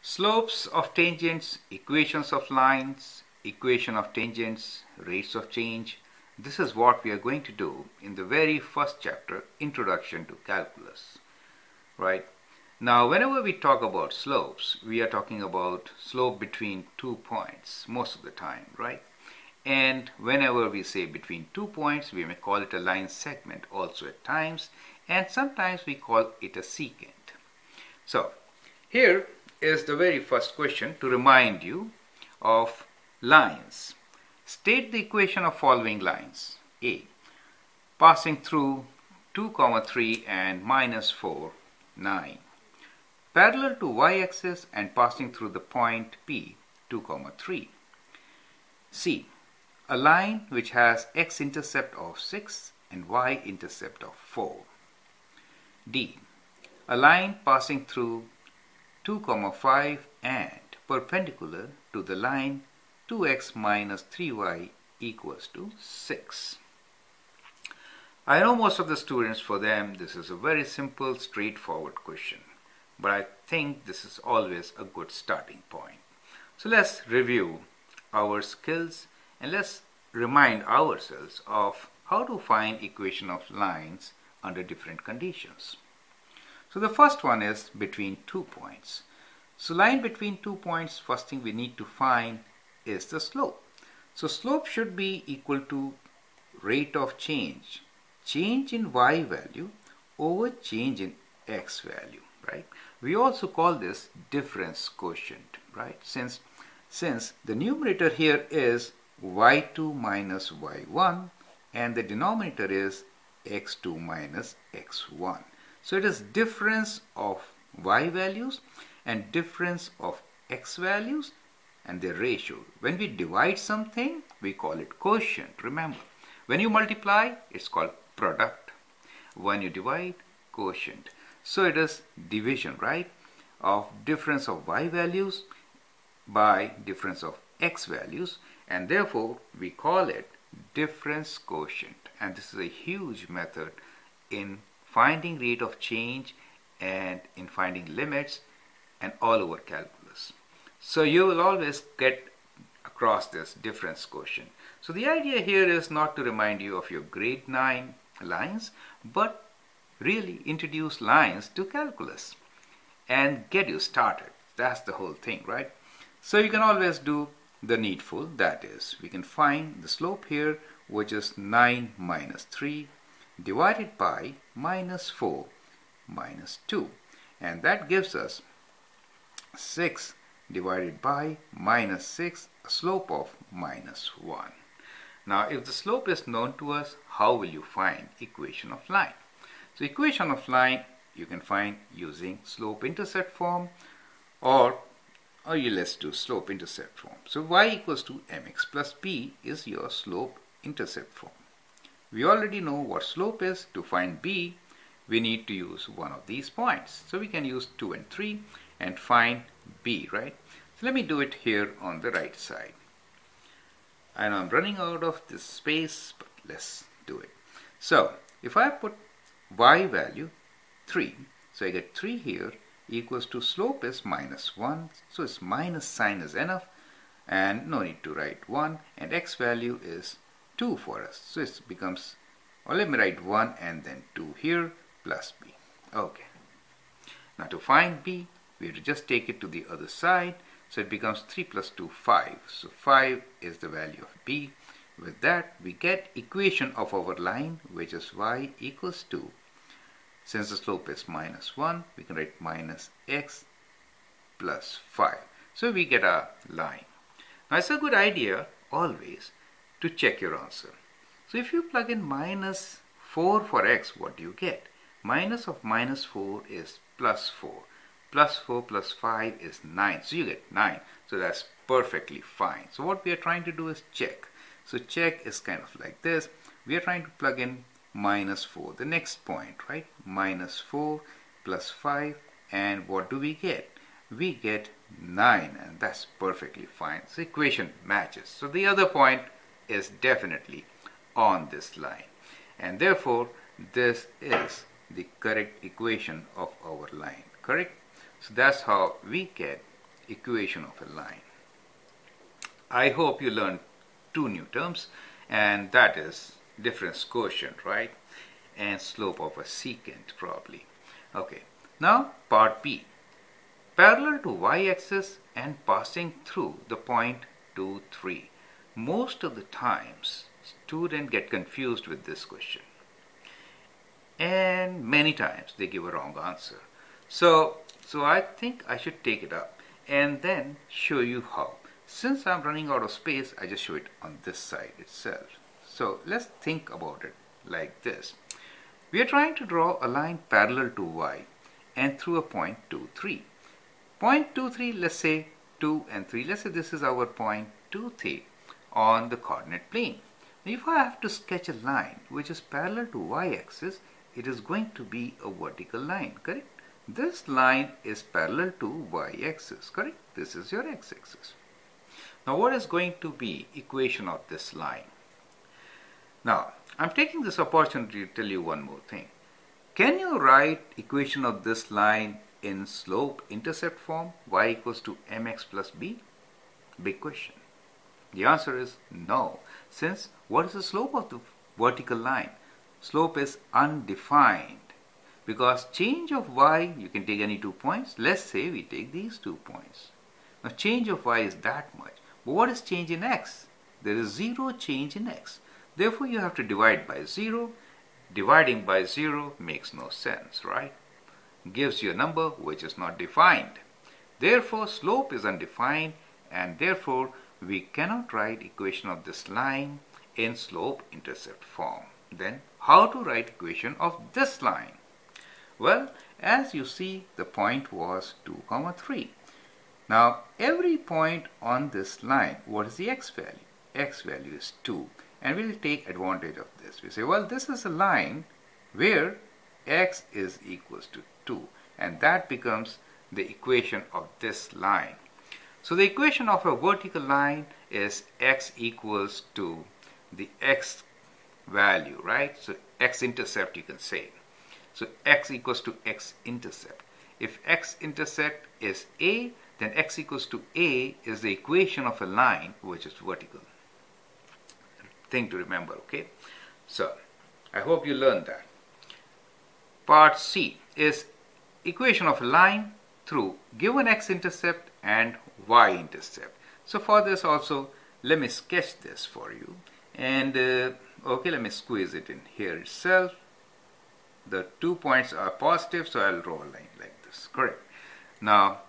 Slopes of tangents, equations of lines, equation of tangents, rates of change. This is what we are going to do in the very first chapter, Introduction to Calculus. Right? Now, whenever we talk about slopes, we are talking about slope between 2 points most of the time, right? And whenever we say between 2 points, we may call it a line segment also at times, and sometimes we call it a secant. So, here is the very first question to remind you of lines. State the equation of following lines. A. Passing through 2, 3 and -4, 9. Parallel to y-axis and passing through the point P, 2, 3. C. A line which has x-intercept of 6 and y-intercept of 4. D. A line passing through 2, 5 and perpendicular to the line 2x minus 3y equals to 6. I know most of the students, for them this is a very simple, straightforward question, but I think this is always a good starting point. So let's review our skills and let's remind ourselves of how to find equation of lines under different conditions. So the first one is between 2 points. So line between 2 points, first thing we need to find is the slope. So slope should be equal to rate of change in y value over change in x value, right? We also call this difference quotient, right? Since the numerator here is y2 minus y1 and the denominator is x2 minus x1. So it is difference of y values and difference of x values and their ratio. When we divide something, we call it quotient. Remember, when you multiply, it's called product. When you divide, quotient. So it is division, right, of difference of y values by difference of x values, and therefore we call it difference quotient. And this is a huge method in finding rate of change and in finding limits and all over calculus. So you will always get across this difference quotient. So the idea here is not to remind you of your grade 9 lines, but really introduce lines to calculus and get you started. That's the whole thing, right? So you can always do the needful, that is, we can find the slope here, which is 9 minus 3 divided by -4 minus 2, and that gives us 6 divided by -6, a slope of -1. Now if the slope is known to us, how will you find equation of line? So equation of line you can find using slope-intercept form, or let's do slope-intercept form. So y equals to mx plus b is your slope-intercept form. We already know what slope is. To find b, we need to use one of these points. So we can use 2 and 3 and find b, right? So let me do it here on the right side. I know I'm running out of this space, but let's do it. So if I put y value 3, so I get 3 here, equals to slope is -1, so its minus sign is enough and no need to write 1, and x value is 2 for us, so it becomes, or let me write 1 and then 2 here plus b. Okay, now to find b, we have to just take it to the other side, so it becomes 3 plus 2, 5. So 5 is the value of b. With that, we get equation of our line, which is y equals to, since the slope is -1, we can write minus x plus 5. So we get a line. Now it's a good idea always to check your answer. So if you plug in -4 for x, what do you get? Minus of -4 is +4. +4 plus 5 is 9. So you get 9. So that's perfectly fine. So what we are trying to do is check. So check is kind of like this. We are trying to plug in -4, the next point, right? -4 plus 5, and what do we get? We get 9, and that's perfectly fine. So equation matches. So the other point is definitely on this line, and therefore this is the correct equation of our line, correct? So that's how we get equation of a line. I hope you learned two new terms, and that is difference quotient, right? And slope of a secant probably. Okay, now part B. Parallel to y-axis and passing through the point 2, 3. Most of the times students get confused with this question, and many times they give a wrong answer. So I think I should take it up and then show you how. Since I'm running out of space, I just show it on this side itself. So let's think about it like this. We are trying to draw a line parallel to y and through a point 2, 3. Point 2, 3, let's say 2 and 3. Let's say this is our point 2, 3 on the coordinate plane. Now, if I have to sketch a line which is parallel to y-axis, it is going to be a vertical line, correct? This line is parallel to y-axis, correct? This is your x-axis. Now, what is going to be equation of this line? Now, I'm taking this opportunity to tell you one more thing. Can you write equation of this line in slope-intercept form, y equals to mx plus b? Big question. The answer is no. Since what is the slope of the vertical line? Slope is undefined. Because change of y, you can take any 2 points. Let's say we take these 2 points. Now change of y is that much. But what is change in x? There is 0 change in x. Therefore you have to divide by 0. Dividing by 0 makes no sense, right? Gives you a number which is not defined. Therefore slope is undefined, and therefore we cannot write equation of this line in slope-intercept form. Then how to write equation of this line? Well, as you see, the point was 2, 3. Now every point on this line, what is the x value? X value is 2, and we'll take advantage of this. We say, well, this is a line where x is equals to 2, and that becomes the equation of this line. So the equation of a vertical line is x equals to the x value, right? So x-intercept you can say. So x equals to x-intercept. If x-intercept is a, then x equals to a is the equation of a line which is vertical. Thing to remember, okay? So I hope you learned that. Part C is equation of a line through given x-intercept and y-intercept. So for this also, let me sketch this for you. And okay, let me squeeze it in here itself. The 2 points are positive, so I'll draw a line like this, correct? Now,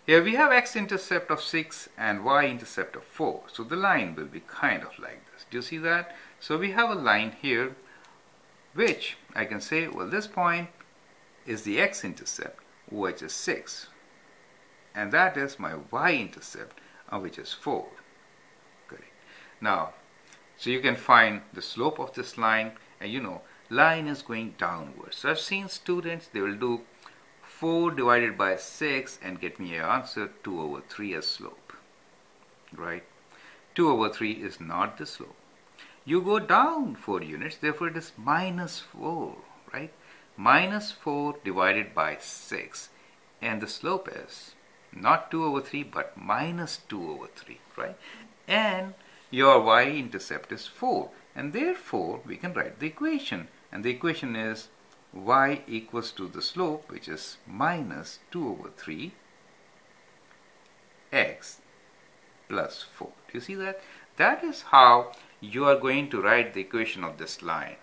here we have x-intercept of 6 and y-intercept of 4. So the line will be kind of like this. Do you see that? So we have a line here, which I can say, well, this point is the x-intercept, which is 6. And that is my y-intercept, which is 4. Correct. Now, so you can find the slope of this line, and you know, line is going downwards. So I've seen students, they will do 4 divided by 6 and get me an answer 2 over 3 as slope. Right? 2 over 3 is not the slope. You go down 4 units, therefore it is minus 4, right? Minus 4 divided by 6. And the slope is not 2 over 3, but minus 2 over 3, right? And your y-intercept is 4. And therefore, we can write the equation. And the equation is y equals to the slope, which is minus 2 over 3 x plus 4. Do you see that? That is how you are going to write the equation of this line.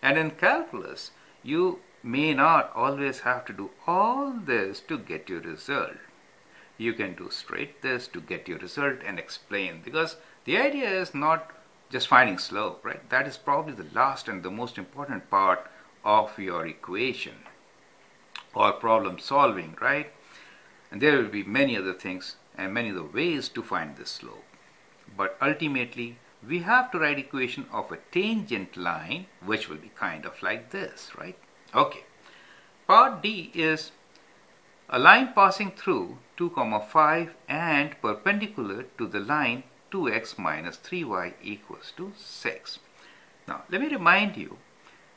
And in calculus, you may not always have to do all this to get your result. You can do straight this to get your result and explain, because the idea is not just finding slope, right? That is probably the last and the most important part of your equation or problem solving, right? And there will be many other things and many other ways to find this slope. But ultimately, we have to write equation of a tangent line, which will be kind of like this, right? Okay. Part D is a line passing through 2, 5 and perpendicular to the line 2x minus 3y equals to 6. Now, let me remind you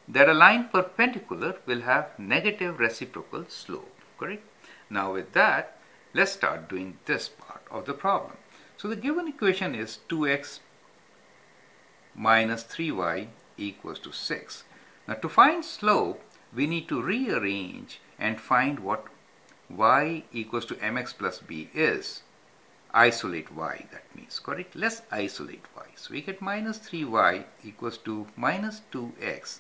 that a line perpendicular will have negative reciprocal slope, correct? Now, with that, let's start doing this part of the problem. So the given equation is 2x minus 3y equals to 6. Now to find slope, we need to rearrange and find what y equals to mx plus b is. Isolate y, that means, correct? Let's isolate y. So we get minus 3y equals to minus 2x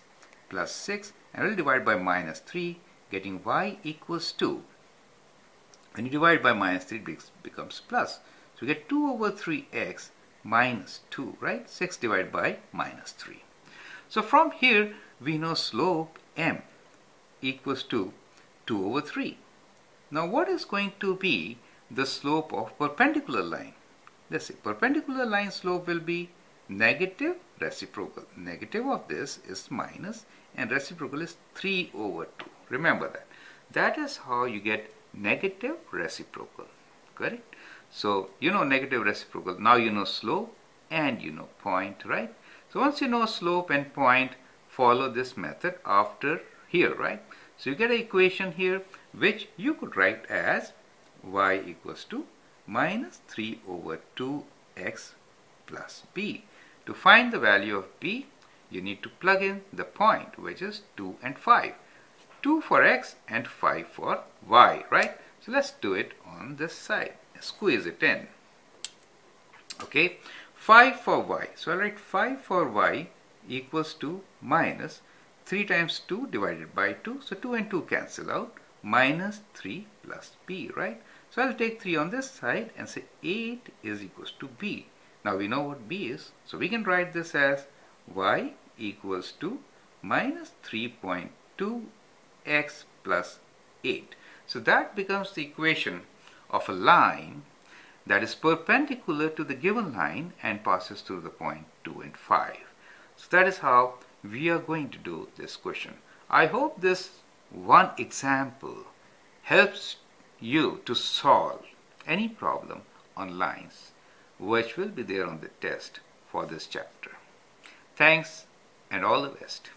plus 6, and we'll divide by minus 3, getting y equals 2. When you divide by minus 3, it becomes plus. So we get 2 over 3x minus 2, right? 6 divided by minus 3. So from here, we know slope m equals to 2 over 3. Now what is going to be the slope of perpendicular line? Let's say perpendicular line slope will be negative reciprocal. Negative of this is minus and reciprocal is 3 over 2. Remember that. That is how you get negative reciprocal, correct? So you know negative reciprocal. Now you know slope and you know point, right? So once you know slope and point, follow this method after here, right? So you get an equation here which you could write as y equals to minus 3 over 2x plus b. To find the value of b, you need to plug in the point, which is 2 and 5. 2 for x and 5 for y, right? So let's do it on this side. Squeeze it in. Okay, 5 for y. So I'll write 5 for y equals to minus 3 times 2 divided by 2. So 2 and 2 cancel out. Minus 3 plus b, right? So I'll take 3 on this side and say 8 is equals to b. Now we know what b is. So we can write this as y equals to minus 3.2x plus 8. So that becomes the equation of a line that is perpendicular to the given line and passes through the point 2 and 5. So that is how we are going to do this question. I hope this one example helps you to solve any problem on lines which will be there on the test for this chapter. Thanks and all the best.